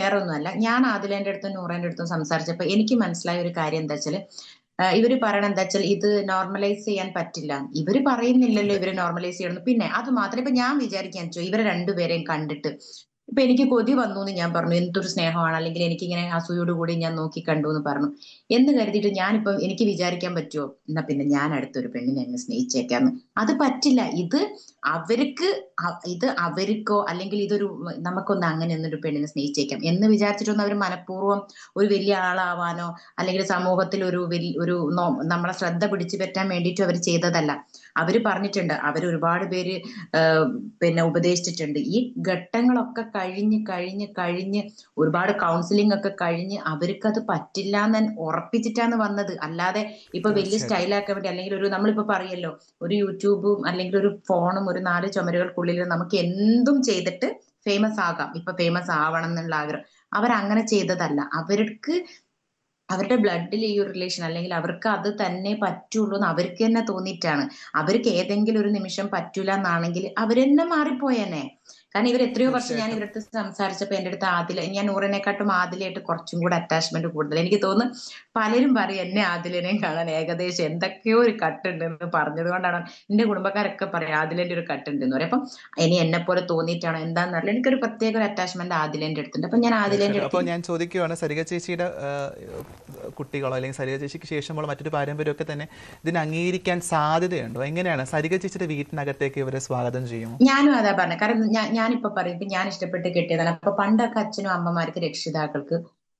വേറെ ഒന്നുമല്ല. ഞാൻ ആദിലേന്റെ അടുത്തും നൂറേന്റെ അടുത്തും സംസാരിച്ചപ്പോ എനിക്ക് മനസ്സിലായ ഒരു കാര്യം എന്താ വെച്ചാല്, ഇവര് പറയണ എന്താ വെച്ചാൽ ഇത് നോർമലൈസ് ചെയ്യാൻ പറ്റില്ല. ഇവര് പറയുന്നില്ലല്ലോ അതെ. ഇവര് നോർമലൈസ് ചെയ്യണം. പിന്നെ അത് മാത്രം ഇപ്പൊ ഞാൻ വിചാരിക്കാൻ വെച്ചോ ഇവരെ രണ്ടുപേരെയും കണ്ടിട്ട് ഇപ്പൊ എനിക്ക് കൊതി വന്നു എന്ന് ഞാൻ പറഞ്ഞു. എന്തൊരു സ്നേഹമാണ്, അല്ലെങ്കിൽ എനിക്കിങ്ങനെ അസൂയോട് കൂടി ഞാൻ നോക്കി കണ്ടു എന്ന് പറഞ്ഞു. എന്ന് കരുതിയിട്ട് ഞാനിപ്പം എനിക്ക് വിചാരിക്കാൻ പറ്റുമോ എന്നാ പിന്നെ ഞാൻ അടുത്തൊരു പെണ്ണിനെ അങ്ങ് സ്നേഹിച്ചേക്കാന്ന്? അത് പറ്റില്ല. അവർക്ക് ഇത് അവർക്കോ അല്ലെങ്കിൽ ഇതൊരു നമുക്കൊന്ന് അങ്ങനെ ഒന്നൊരു പെണ്ണിനെ സ്നേഹിച്ചേക്കാം എന്ന് വിചാരിച്ചിട്ടൊന്നും അവർ മനഃപൂർവ്വം ഒരു വലിയ ആളാവാനോ അല്ലെങ്കിൽ സമൂഹത്തിൽ നമ്മളെ ശ്രദ്ധ പിടിച്ചു പറ്റാൻ വേണ്ടിയിട്ടും അവർ ചെയ്തതല്ല. അവര് പറഞ്ഞിട്ടുണ്ട്, അവർ ഒരുപാട് പേര് പിന്നെ ഉപദേശിച്ചിട്ടുണ്ട്. ഈ ഘട്ടങ്ങളൊക്കെ കഴിഞ്ഞ് ഒരുപാട് കൗൺസിലിംഗ് ഒക്കെ കഴിഞ്ഞ് അവർക്കത് പറ്റില്ല എന്ന് ഉറപ്പിച്ചിട്ടാണ് വന്നത്. അല്ലാതെ ഇപ്പൊ വലിയ തീർച്ചയായിട്ടും. സ്റ്റൈലാക്കാൻ വേണ്ടി അല്ലെങ്കിൽ നമ്മളിപ്പോ പറയല്ലോ ഒരു യൂട്യൂബും അല്ലെങ്കിൽ ഒരു ഫോണും ഒരു 4 ചുമരുകൾക്കുള്ളിൽ നമുക്ക് എന്തും ചെയ്തിട്ട് ഫേമസ് ആകാം. ഇപ്പൊ ഫേമസ് ആവണം എന്നുള്ള ആഗ്രഹം അവരങ്ങനെ ചെയ്തതല്ല. അവരുടെ ബ്ലഡിൽ ഈ ഒരു റിലേഷൻ അല്ലെങ്കിൽ അവർക്ക് അത് തന്നെ പറ്റുള്ളൂ എന്ന് അവർക്ക് തന്നെ തോന്നിയിട്ടാണ്. അവർക്ക് ഏതെങ്കിലും ഒരു നിമിഷം പറ്റൂല എന്നാണെങ്കിൽ അവരെന്നെ മാറിപ്പോയേനെ. കാരണം ഇവർ എത്രയോ വർഷം ഞാൻ തീർച്ചയായിട്ടും. ഇവരടുത്ത് സംസാരിച്ചപ്പോ എന്റെ അടുത്ത് ഞാൻ നൂറിനെക്കാട്ടും ആദിലയായിട്ട് കുറച്ചും കൂടെ അറ്റാച്ച്മെന്റ് കൂടുതൽ. എനിക്ക് തോന്നുന്നു പലരും പറയും എന്നെ ആദിലിനെയും കാണാൻ ഏകദേശം എന്തൊക്കെയോ ഒരു കട്ടുണ്ട് എന്ന് പറഞ്ഞത് കൊണ്ടാണ്. എന്റെ കുടുംബക്കാരൊക്കെ പറയും ആദിലന്റെ ഒരു കട്ടുണ്ട് എന്ന് പറയും. അപ്പം ഇനി എന്നെ പോലെ തോന്നിയിട്ടാണോ എന്താണെന്നറിയില്ല, എനിക്കൊരു പ്രത്യേക ഒരു അറ്റാച്ച്മെന്റ് ആദിലന്റെ അടുത്തുണ്ട്. അപ്പൊ ഞാൻ ആദിലന്റെ തീർച്ചയായിട്ടും. അടുത്ത് അപ്പോൾ ഞാൻ ചോദിക്കുകയാണ്, സരിക ചേച്ചിയുടെ കുട്ടികളോ അല്ലെങ്കിൽ സരിക ചേച്ചിക്ക് ശേഷമുള്ള മറ്റൊരു പാരമ്പര്യമൊക്കെ തന്നെ ഇതിനെ അംഗീകരിക്കാൻ സാധ്യതയുണ്ടോ? എങ്ങനെയാണ് സരിക ചേച്ചിയുടെ വീട്ടിനകത്തേക്ക് ഇവരെ സ്വാഗതം ചെയ്യുമോ? ഞാനും അതാ പറഞ്ഞത്. കാരണം ഞാനിപ്പോ പറയും ഇപ്പൊ ഞാൻ ഇഷ്ടപ്പെട്ട് കെട്ടിയതാണ്. അപ്പൊ പണ്ടൊക്കെ അച്ഛനും അമ്മമാർക്ക് രക്ഷിതാക്കൾക്ക്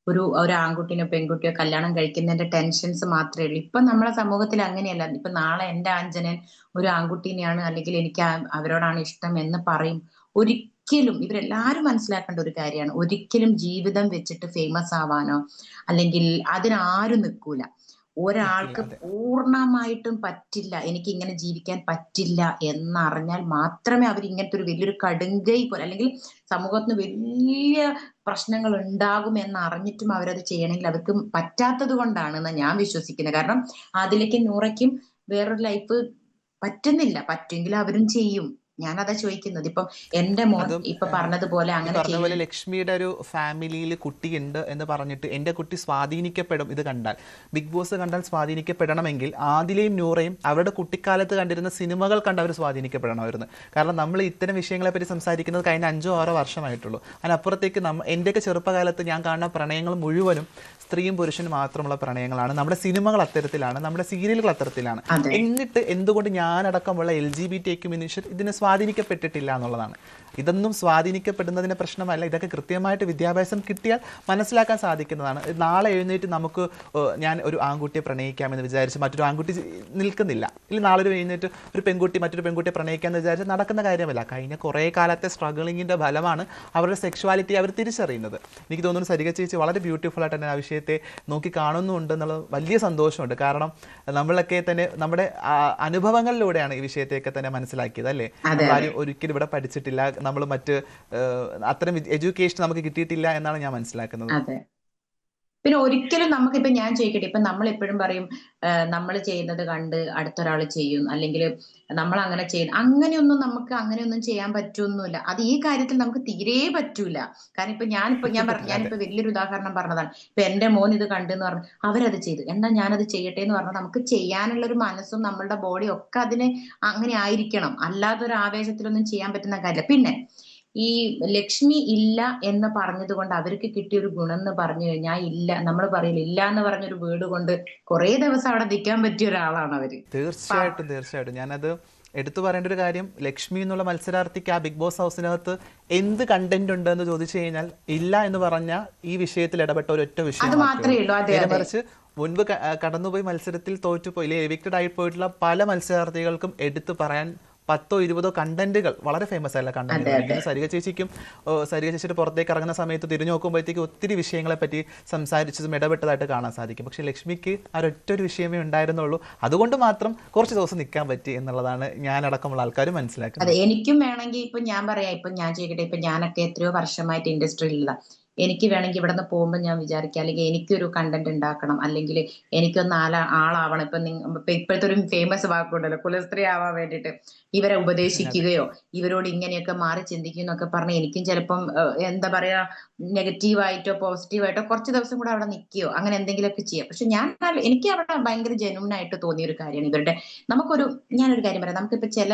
ഒരു ആൺകുട്ടിനോ പെൺകുട്ടിയോ കല്യാണം കഴിക്കുന്നതിന്റെ ടെൻഷൻസ് മാത്രമേ ഉള്ളൂ. ഇപ്പൊ നമ്മളെ സമൂഹത്തിൽ അങ്ങനെയല്ല. ഇപ്പൊ നാളെ എന്റെ അഞ്ജനൻ ഒരു ആൺകുട്ടീനെയാണ് അല്ലെങ്കിൽ എനിക്ക് അവരോടാണ് ഇഷ്ടം എന്ന് പറയും. ഒരിക്കലും ഇവരെല്ലാരും മനസ്സിലാക്കേണ്ട ഒരു കാര്യമാണ്, ഒരിക്കലും ജീവിതം വെച്ചിട്ട് ഫേമസ് ആവാനോ അല്ലെങ്കിൽ അതിനാരും നിൽക്കൂല. നിക്കില്ല. ഒരാൾക്ക് അതെ. പൂർണ്ണമായിട്ടും പറ്റില്ല, എനിക്ക് ഇങ്ങനെ ജീവിക്കാൻ പറ്റില്ല എന്നറിഞ്ഞാൽ മാത്രമേ അവർ ഇങ്ങനത്തെ ഒരു വലിയൊരു കടുങ്കൈ പോലെ അല്ലെങ്കിൽ സമൂഹത്തിന് വലിയ പ്രശ്നങ്ങൾ ഉണ്ടാകും എന്ന് അറിഞ്ഞിട്ടും അവരത് ചെയ്യണമെങ്കിൽ അവർക്ക് പറ്റാത്തത് കൊണ്ടാണെന്ന് ഞാൻ വിശ്വസിക്കുന്നത്. കാരണം അതിലേക്കും നൂറയ്ക്കും വേറൊരു ലൈഫ് പറ്റുന്നില്ല. പറ്റുമെങ്കിൽ അവരും ചെയ്യും. ഞാനതാ ചോദിക്കുന്നത്. ഇപ്പം എന്റെ മോൻ അതും ഇപ്പൊ പറഞ്ഞതുപോലെ ഈ അങ്ങനെ പറഞ്ഞ പോലെ ചെയ്യും. ലക്ഷ്മിയുടെ ഒരു ഫാമിലിയിൽ കുട്ടിയുണ്ട് എന്ന് പറഞ്ഞിട്ട് എൻ്റെ കുട്ടി സ്വാധീനിക്കപ്പെടും ഇത് കണ്ടാൽ, ബിഗ് ബോസ് കണ്ടാൽ സ്വാധീനിക്കപ്പെടണമെങ്കിൽ ആദിലയും നൂറയും അവരുടെ കുട്ടിക്കാലത്ത് കണ്ടിരുന്ന സിനിമകൾ കണ്ട് അവർ സ്വാധീനിക്കപ്പെടണമായിരുന്നു. കാരണം നമ്മൾ ഇത്തരം വിഷയങ്ങളെപ്പറ്റി സംസാരിക്കുന്നത് കഴിഞ്ഞ 5-6 വർഷമായിട്ടുള്ളൂ. അതിനപ്പുറത്തേക്ക് എൻ്റെയൊക്കെ ചെറുപ്പകാലത്ത് ഞാൻ കാണുന്ന പ്രണയങ്ങൾ മുഴുവനും സ്ത്രീയും പുരുഷനും മാത്രമുള്ള പ്രണയങ്ങളാണ്. നമ്മുടെ സിനിമകൾ അത്തരത്തിലാണ്, നമ്മുടെ സീരിയലുകൾ അത്തരത്തിലാണ്. അതെ. എന്നിട്ട് എന്തുകൊണ്ട് ഞാനടക്കമുള്ള LGBT മനുഷ്യർ ഇതിനെ സ്വാധീനിക്കപ്പെട്ടിട്ടില്ല എന്നുള്ളതാണ്. ഇതൊന്നും സ്വാധീനിക്കപ്പെടുന്നതിൻ്റെ പ്രശ്നമല്ല. ഇതൊക്കെ കൃത്യമായിട്ട് വിദ്യാഭ്യാസം കിട്ടിയാൽ മനസ്സിലാക്കാൻ സാധിക്കുന്നതാണ്. നാളെ എഴുന്നേറ്റ് നമുക്ക് ഞാൻ ഒരു ആൺകുട്ടിയെ പ്രണയിക്കാമെന്ന് വിചാരിച്ച് മറ്റൊരു ആൺകുട്ടി നിൽക്കുന്നില്ല. ഇല്ല, നാളെ ഒരു എഴുന്നേറ്റ് ഒരു പെൺകുട്ടി മറ്റൊരു പെൺകുട്ടിയെ പ്രണയിക്കാമെന്ന് വിചാരിച്ച് നടക്കുന്ന കാര്യമല്ല. കഴിഞ്ഞ കുറേ കാലത്തെ സ്ട്രഗിളിങ്ങിൻ്റെ ഫലമാണ് അവരുടെ സെക്ഷുവാലിറ്റി അവർ തിരിച്ചറിയുന്നത്. എനിക്ക് തോന്നുന്നു സരിക ചേച്ചി വളരെ ബ്യൂട്ടിഫുൾ ആയിട്ട് തന്നെ ആ വിഷയത്തെ നോക്കി കാണുന്നുണ്ട് എന്നുള്ളത് വലിയ സന്തോഷമുണ്ട്. കാരണം നമ്മളൊക്കെ തന്നെ നമ്മുടെ അനുഭവങ്ങളിലൂടെയാണ് ഈ വിഷയത്തെയൊക്കെ തന്നെ മനസ്സിലാക്കിയത്, അല്ലേ? അതെ. അതെ. നമ്മളാരും ഒരിക്കലും ഇവിടെ പഠിച്ചിട്ടില്ല, നമ്മൾ മറ്റ് അത്തരം എഡ്യൂക്കേഷൻ നമുക്ക് കിട്ടിയിട്ടില്ല എന്നാണ് ഞാൻ മനസ്സിലാക്കുന്നത്. അതെ. പിന്നെ ഒരിക്കലും നമുക്കിപ്പൊ ഞാൻ ചോദിക്കട്ടെ, ഇപ്പൊ നമ്മൾ എപ്പോഴും പറയും നമ്മൾ ചെയ്യുന്നത് കണ്ട് അടുത്തൊരാൾ ചെയ്യും അല്ലെങ്കിൽ നമ്മൾ അങ്ങനെ ചെയ്യും. അങ്ങനെയൊന്നും ചെയ്യാൻ പറ്റുമൊന്നുമില്ല. അത് ഈ കാര്യത്തിൽ നമുക്ക് തീരെ പറ്റൂല. കാരണം പറ്റില്ല. അതെ. ഞാനിപ്പോ വലിയൊരു ഉദാഹരണം പറഞ്ഞതാണ്. ഇപ്പൊ എന്റെ മോൻ ഇത് കണ്ടെന്ന് പറഞ്ഞു അവരത് ചെയ്തു എന്നാ ഞാനത് ചെയ്യട്ടെ എന്ന് പറഞ്ഞാൽ നമുക്ക് ചെയ്യാനുള്ള ഒരു മനസ്സും നമ്മളുടെ ബോഡിയും ഒക്കെ അതിന് അങ്ങനെ ആയിരിക്കണം. അല്ലാതെ ഒരു ആവേശത്തിലൊന്നും ചെയ്യാൻ പറ്റുന്ന കാര്യമില്ല. പിന്നെ ഈ ലക്ഷ്മി ഇല്ല എന്ന് പറഞ്ഞത് കൊണ്ട് അവർക്ക് കിട്ടിയ ഒരു ഗുണം എന്ന് പറഞ്ഞു കഴിഞ്ഞാൽ, ഇല്ല നമ്മൾ പറയില്ല ഇല്ല എന്ന് പറഞ്ഞൊരു വീട് കൊണ്ട് കുറെ ദിവസം അവിടെ നിൽക്കാൻ പറ്റിയ ഒരാളാണ് അവര്. തീർച്ചയായിട്ടും, തീർച്ചയായിട്ടും. ഞാനത് എടുത്തു പറയേണ്ട ഒരു കാര്യം, ലക്ഷ്മി എന്നുള്ള മത്സരാർത്ഥിക്ക് ആ ബിഗ് ബോസ് ഹൗസിനകത്ത് എന്ത് കണ്ടന്റ് ഉണ്ട് എന്ന് ചോദിച്ചു കഴിഞ്ഞാൽ ഇല്ല എന്ന് പറഞ്ഞാൽ ഈ വിഷയത്തിൽ ഇടപെട്ട ഒരൊറ്റ വിഷയം അത് മാത്രമേ മാത്രമേ ഉള്ളൂ. ഉള്ളൂ. അതെ. നേരെ അതെ. മറിച്ച് മുൻപ് കടന്നുപോയി മത്സരത്തിൽ തോറ്റുപോയി അല്ലെങ്കിൽ എവിക്റ്റഡ് ആയി പോയിട്ടുള്ള പല മത്സരാർത്ഥികൾക്കും എടുത്തു പറയാൻ 10-20 കണ്ടന്റുകൾ, വളരെ ഫേമസ് ആയിട്ടുള്ള കണ്ടന്റുകൾ. അതെ. അതെ. എനിക്ക് സരിക ചേച്ചിക്കും സരിക ചേച്ചിയുടെ പുറത്തേക്ക് ഇറങ്ങുന്ന സമയത്ത് തിരിഞ്ഞു നോക്കുമ്പോഴത്തേക്ക് ഒത്തിരി വിഷയങ്ങളെ പറ്റി സംസാരിച്ചതും ഇടപെട്ടതായിട്ട് കാണാൻ സാധിക്കും. പക്ഷേ ലക്ഷ്മിക്ക് ആ ഒറ്റൊരു വിഷയമേ ഉണ്ടായിരുന്നുള്ളൂ. അതുകൊണ്ട് മാത്രം കുറച്ച് ദിവസം നിൽക്കാൻ പറ്റി എന്നുള്ളതാണ് ഞാനടക്കമുള്ള ആൾക്കാർ അതെ. മനസ്സിലാക്കുന്നത്. എനിക്കും വേണമെങ്കിൽ ഇപ്പൊ ഞാൻ പറയാം, ഇപ്പൊ ഞാൻ ചെയ്യട്ടെ, ഇപ്പൊ ഞാനൊക്കെ എത്രയോ വർഷമായിട്ട് ഇൻഡസ്ട്രിയിലുള്ള എനിക്ക് വേണമെങ്കിൽ ഇവിടെ നിന്ന് പോകുമ്പോൾ ഞാൻ വിചാരിക്കാം, അല്ലെങ്കിൽ എനിക്കൊരു കണ്ടന്റ് ഉണ്ടാക്കണം, അല്ലെങ്കിൽ എനിക്കൊന്ന് ആളാവണം. ഇപ്പൊ ഇപ്പോഴത്തെ ഒരു ഫേമസ് വാക്കുണ്ടല്ലോ, കുലസ്ത്രീ ആവാൻ വേണ്ടിയിട്ട് ഇവരെ അതെ. ഉപദേശിക്കുകയോ ഇവരോട് ഇങ്ങനെയൊക്കെ മാറി ചിന്തിക്കും എന്നൊക്കെ പറഞ്ഞ് എനിക്കും ചിലപ്പം എന്താ പറയാ, നെഗറ്റീവായിട്ടോ പോസിറ്റീവായിട്ടോ കുറച്ച് ദിവസം കൂടെ അവിടെ നിൽക്കുകയോ അങ്ങനെ എന്തെങ്കിലുമൊക്കെ ചെയ്യാം. പക്ഷെ എനിക്ക് അവിടെ ഭയങ്കര ജെന്യൂൻ ആയിട്ട് തോന്നിയ ഒരു കാര്യമാണ് ഇവരുടെ. നമുക്കൊരു ഞാനൊരു കാര്യം പറയാം, നമുക്കിപ്പോ ചില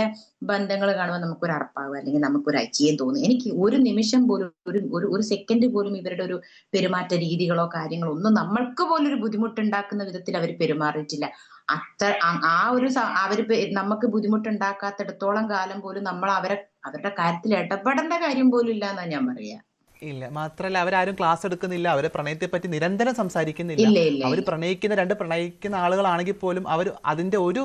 ബന്ധങ്ങൾ കാണുമ്പോൾ നമുക്കൊരു അറപ്പാകും, അല്ലെങ്കിൽ നമുക്കൊരു അച്ചിയം തോന്നും. എനിക്ക് ഒരു നിമിഷം പോലും ഒരു ഒരു ഒരു സെക്കൻഡ് പോലും ഇവരുടെ ഒരു പെരുമാറ്റ രീതികളോ കാര്യങ്ങളോ ഒന്നും നമ്മൾക്ക് പോലും ഒരു ബുദ്ധിമുട്ടുണ്ടാക്കുന്ന വിധത്തിൽ അവർ പെരുമാറിയിട്ടില്ല. ആ ഒരു നമുക്ക് ബുദ്ധിമുട്ടുണ്ടാക്കാത്തിടത്തോളം കാലം പോലും നമ്മൾ അവരുടെ കാര്യത്തിൽ ഇടപെടേണ്ട കാര്യം പോലും ഇല്ല എന്നാ ഞാൻ പറയാ. ഇല്ല. മാത്രമല്ല അവരാരും ക്ലാസ് എടുക്കുന്നില്ല. അവര് പ്രണയത്തെപ്പറ്റി നിരന്തരം സംസാരിക്കുന്നില്ല. ഇല്ല ഇല്ല അവർ ഇല്ല. പ്രണയിക്കുന്ന ആളുകളാണെങ്കിൽ പോലും അവർ അതിന്റെ ഒരു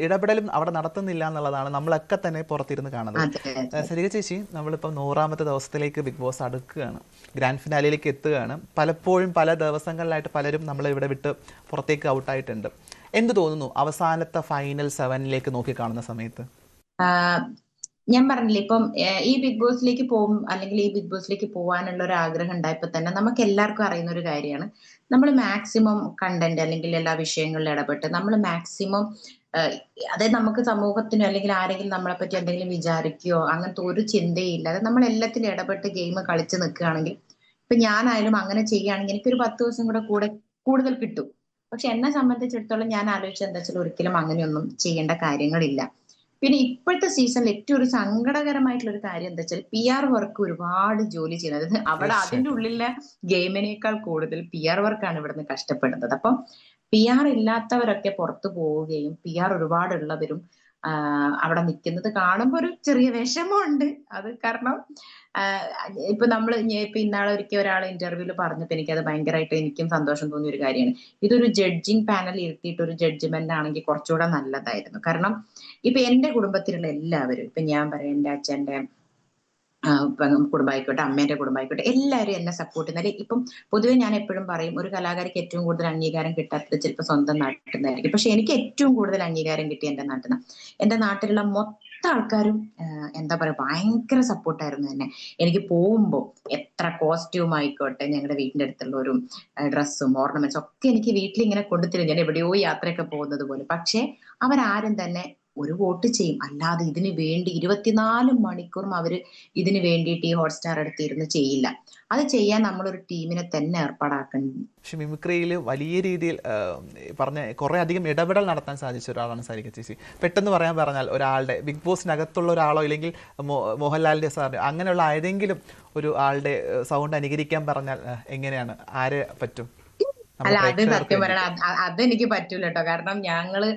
ഇടപെടലും അവിടെ നടത്തുന്നില്ല എന്നുള്ളതാണ് നമ്മളൊക്കെ തന്നെ പുറത്തിരുന്ന് കാണുന്നത്. അതെ അതെ. സരിക ചേച്ചി, നമ്മളിപ്പം 100ാമത്തെ ദിവസത്തിലേക്ക് ബിഗ് ബോസ് അടുക്കുകയാണ്. ഗ്രാൻഡ് ഫിനാലിലേക്ക് എത്തുകയാണ്. പലപ്പോഴും പല ദിവസങ്ങളിലായിട്ട് പലരും നമ്മളെ ഇവിടെ വിട്ട് പുറത്തേക്ക് ഔട്ടായിട്ടുണ്ട്. എന്ത് തോന്നുന്നു അവസാനത്തെ ഫൈനൽ 7ലേക്ക് നോക്കി കാണുന്ന സമയത്ത്? ഞാൻ പറഞ്ഞില്ലേ, ഇപ്പം ഈ ബിഗ് ബോസിലേക്ക് പോകും, അല്ലെങ്കിൽ ഈ ബിഗ് ബോസിലേക്ക് പോകാനുള്ള ഒരു ആഗ്രഹം ഉണ്ടായപ്പോ തന്നെ നമുക്ക് എല്ലാവർക്കും അറിയുന്ന ഒരു കാര്യമാണ്, നമ്മൾ മാക്സിമം കണ്ടന്റ് അല്ലെങ്കിൽ എല്ലാ വിഷയങ്ങളിലും ഇടപെട്ട് നമ്മൾ മാക്സിമം അതായത് നമുക്ക് സമൂഹത്തിനോ അല്ലെങ്കിൽ ആരെങ്കിലും നമ്മളെ പറ്റി എന്തെങ്കിലും വിചാരിക്കുകയോ അങ്ങനത്തെ ഒരു ചിന്തയും ഇല്ലാതെ നമ്മൾ എല്ലാത്തിലും ഇടപെട്ട് ഗെയിം കളിച്ച് നിൽക്കുകയാണെങ്കിൽ, ഇപ്പൊ ഞാനായാലും അങ്ങനെ ചെയ്യുകയാണെങ്കിൽ എനിക്കൊരു 10 ദിവസം കൂടെ കൂടുതൽ കിട്ടും. പക്ഷെ എന്നെ സംബന്ധിച്ചിടത്തോളം ഞാൻ ആലോചിച്ചത് എന്താ വെച്ചാൽ ഒരിക്കലും അങ്ങനെയൊന്നും ചെയ്യേണ്ട കാര്യങ്ങളില്ല. പിന്നെ ഇപ്പോഴത്തെ സീസണിൽ ഏറ്റവും ഒരു സങ്കടകരമായിട്ടുള്ള ഒരു കാര്യം എന്താ വെച്ചാൽ PR വർക്ക് ഒരുപാട് ജോലി ചെയ്യുന്നത്. അവിടെ അതിന്റെ തീർച്ചയായിട്ടും. ഉള്ളിലെ ഗെയിമിനേക്കാൾ കൂടുതൽ PR വർക്കാണ് ഇവിടുന്ന് കഷ്ടപ്പെടുന്നത്. അപ്പം PR ഇല്ലാത്തവരൊക്കെ പുറത്തു പോവുകയും PR ഒരുപാടുള്ളവരും അവിടെ നിൽക്കുന്നത് കാണുമ്പോൾ ഒരു ചെറിയ വിഷമമുണ്ട്. അത് കാരണം ഇപ്പൊ ഇപ്പൊ ഇന്നാളെ ഒരിക്കൽ ഒരാൾ ഇന്റർവ്യൂല് പറഞ്ഞപ്പോ എനിക്കത് ഭയങ്കരമായിട്ട് എനിക്കും സന്തോഷം തോന്നിയ ഒരു കാര്യമാണ്. ഇതൊരു ജഡ്ജിങ് പാനൽ ഇരുത്തിയിട്ട് ഒരു ജഡ്ജ്മെന്റ് ആണെങ്കിൽ കുറച്ചുകൂടെ നല്ലതായിരുന്നു. കാരണം ഇപ്പൊ എന്റെ കുടുംബത്തിലുള്ള എല്ലാവരും, ഇപ്പൊ ഞാൻ പറയാം, എന്റെ അച്ഛന്റെ കുടുംബമായിക്കോട്ടെ, അമ്മേന്റെ കുടുംബമായിക്കോട്ടെ, എല്ലാവരും എന്നെ സപ്പോർട്ട് ചെയ്യുന്നത്. ഇപ്പം പൊതുവെ ഞാൻ എപ്പോഴും പറയും, ഒരു കലാകാരിക്ക് ഏറ്റവും കൂടുതൽ അംഗീകാരം കിട്ടാത്തത് ചിലപ്പോൾ സ്വന്തം നാട്ടിൽ നിന്നായിരിക്കും. പക്ഷെ എനിക്ക് ഏറ്റവും കൂടുതൽ അംഗീകാരം കിട്ടി എന്റെ നാട്ടിൽ നിന്ന്. എന്റെ നാട്ടിലുള്ള മൊത്തം ആൾക്കാരും എന്താ പറയാ, ഭയങ്കര സപ്പോർട്ടായിരുന്നു എന്നെ. എനിക്ക് പോകുമ്പോ എത്ര കോസ്റ്റ്യൂം ആയിക്കോട്ടെ, ഞങ്ങളുടെ വീടിന്റെ അടുത്തുള്ള ഒരു ഡ്രസ്സും ഓർണമെന്റ്സും ഒക്കെ എനിക്ക് വീട്ടിൽ ഇങ്ങനെ കൊണ്ടുതരും, ഞാൻ എവിടെയോ യാത്രയൊക്കെ പോകുന്നത് പോലെ. പക്ഷെ അവരാരും തന്നെ ഒരു വോട്ട് ചെയ്യും, അല്ലാതെ ഇതിനു വേണ്ടി 24 മണിക്കൂറും അവര് ഇതിന് വേണ്ടിയിട്ട് ഈ ഹോട്ട്സ്റ്റാർ എടുത്തിരുന്ന് ചെയ്യില്ല. അത് ചെയ്യാൻ നമ്മളൊരു ടീമിനെ തന്നെ ഏർപ്പാടാക്കണം. പക്ഷെ മിമിക്രിയിൽ വലിയ രീതിയിൽ പറഞ്ഞ കുറേ അധികം ഇടപെടൽ നടത്താൻ സാധിച്ച ഒരാളാണ് സരിക ചേച്ചി. പെട്ടെന്ന് പറഞ്ഞാൽ ഒരാളുടെ ബിഗ് ബോസിനകത്തുള്ള ഒരാളോ ഇല്ലെങ്കിൽ മോഹൻലാലിൻ്റെ സാർ അങ്ങനെയുള്ള ഏതെങ്കിലും ഒരു ആളുടെ സൗണ്ട് അനുകരിക്കാൻ പറഞ്ഞാൽ എങ്ങനെയാണ്, ആരെ പറ്റും? അല്ല, നമ്മുടെ അത് പ്രേക്ഷകർക്ക് സത്യം പറയണ വേണ്ടിയിട്ട്. അതെനിക്ക് പറ്റൂല കേട്ടോ. കാരണം ഞങ്ങള്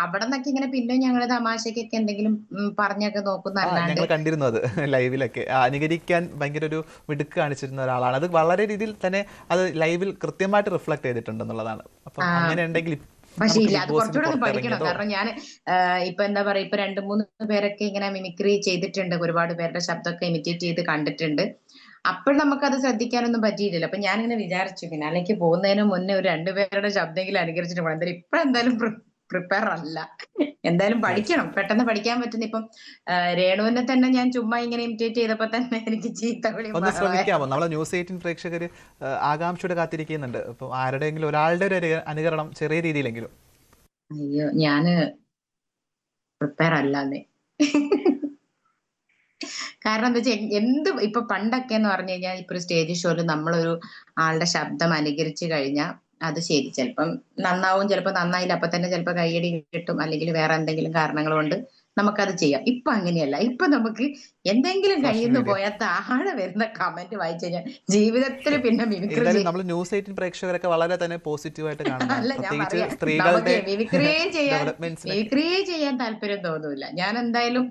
അവിടെ നിന്നൊക്കെ ഇങ്ങനെ പിന്നെ ഞങ്ങള് തമാശക്കൊക്കെ എന്തെങ്കിലും പറഞ്ഞൊക്കെ നോക്കുന്നല്ലാണ്ട്. ഞങ്ങൾ കണ്ടിരുന്നു അത് ലൈവിലൊക്കെ. അനുകരിക്കാൻ ഭയങ്കര ഒരു മിടുക്ക് കാണിച്ചിരുന്ന ഒരാളാണ്. അത് വളരെ രീതിയിൽ തന്നെ അത് ലൈവിൽ കൃത്യമായിട്ട് റിഫ്ലക്ട് ചെയ്തിട്ടുണ്ടെന്നുള്ളതാണ്. അപ്പം അങ്ങനെ ഉണ്ടെങ്കിൽ പക്ഷെ നമുക്ക് ഇല്ല, ബിഗ് അത് ബോസിന് കുറച്ചുകൂടെ ഒന്ന് പഠിക്കണം. പുറത്തിറങ്ങിയതോ. കാരണം ഞാൻ ഇപ്പൊ എന്താ പറയാ, ഇപ്പൊ 2-3 പേരൊക്കെ ഇങ്ങനെ മിമിക്രി ചെയ്തിട്ടുണ്ട്, ഒരുപാട് പേരുടെ ശബ്ദമൊക്കെ ഇമിറ്റേറ്റ് ചെയ്ത് കണ്ടിട്ടുണ്ട്. അപ്പോൾ നമുക്കത് ശ്രദ്ധിക്കാനൊന്നും പറ്റിയിട്ടില്ല. അപ്പൊ ഞാനിങ്ങനെ വിചാരിച്ചു, ഫിനാലേക്ക് പോകുന്നതിന് മുന്നേ ഒരു 2 പേരുടെ ശബ്ദമെങ്കിലും അനുകരിച്ചിട്ട് പോകണം. എന്തായാലും ഇപ്പൊ എന്തായാലും പ്രിപ്പയർ അല്ല. എന്തായാലും പഠിക്കണം, തീർച്ചയായിട്ടും. പെട്ടെന്ന് പഠിക്കാൻ പറ്റുന്ന. ഇപ്പം രേണുവിനെ തന്നെ ഞാൻ ചുമ്മാ ഇങ്ങനെ ഇമിറ്റേറ്റ് ചെയ്തപ്പോ തന്നെ എനിക്ക് ചീത്തവിളിയും ഒന്ന് ശ്രമിക്കാമോ? ബഹളമായിരുന്നു. നമ്മളെ ന്യൂസ് 18 പ്രേക്ഷകർ ആകാംക്ഷയോടെ കാത്തിരിക്കുന്നുണ്ട്. അപ്പം ആരുടെയെങ്കിലും ഒരാളുടെ ഒരു അനുകരണം ചെറിയ രീതിയിലെങ്കിലും. അയ്യോ, ഞാന് പ്രിപ്പയർ അല്ലാന്നേ. കാരണം എന്താ വെച്ചാൽ ഇപ്പൊ പണ്ടൊക്കെ എന്ന് പറഞ്ഞു കഴിഞ്ഞാൽ, ഇപ്പൊ ഒരു സ്റ്റേജ് ഷോയിൽ നമ്മളൊരു ആളുടെ ശബ്ദം അനുകരിച്ചു കഴിഞ്ഞാൽ അത് ശരി, ചിലപ്പം നന്നാവും, ചിലപ്പോൾ നന്നായില്ല, അപ്പൊ തന്നെ ചിലപ്പോൾ കയ്യടി കിട്ടും, അല്ലെങ്കിൽ വേറെ എന്തെങ്കിലും കാരണങ്ങൾ കൊണ്ട് നമുക്കത് ചെയ്യാം. ഇപ്പൊ അങ്ങനെയല്ല. ഇപ്പൊ നമുക്ക് എന്തെങ്കിലും കയ്യിൽ സോഷ്യൽ നിന്ന് മീഡിയ. പോയാൽ താഴെ വരുന്ന കമന്റ് വായിച്ചു കഴിഞ്ഞാൽ ജീവിതത്തിൽ പിന്നെ മിമിക്രി എന്തായാലും ചെയ്യും. നമ്മൾ ന്യൂസ് 18 പ്രേക്ഷകരൊക്കെ വളരെ തന്നെ പോസിറ്റീവായിട്ട് കാണുന്നതാണ്. അല്ല, ഞാൻ പ്രത്യേകിച്ച് പറയാ, നമുക്ക് സ്ത്രീകളുടെ ഡെവലപ്മെന്റ്സിനൊക്കെ. മിമിക്രിയേ ചെയ്യാൻ താല്പര്യം തോന്നൂല. ഞാൻ എന്തായാലും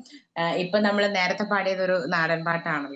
ഇപ്പൊ നമ്മൾ നേരത്തെ പാടിയത് ഒരു നാടൻ പാട്ടാണല്ലോ.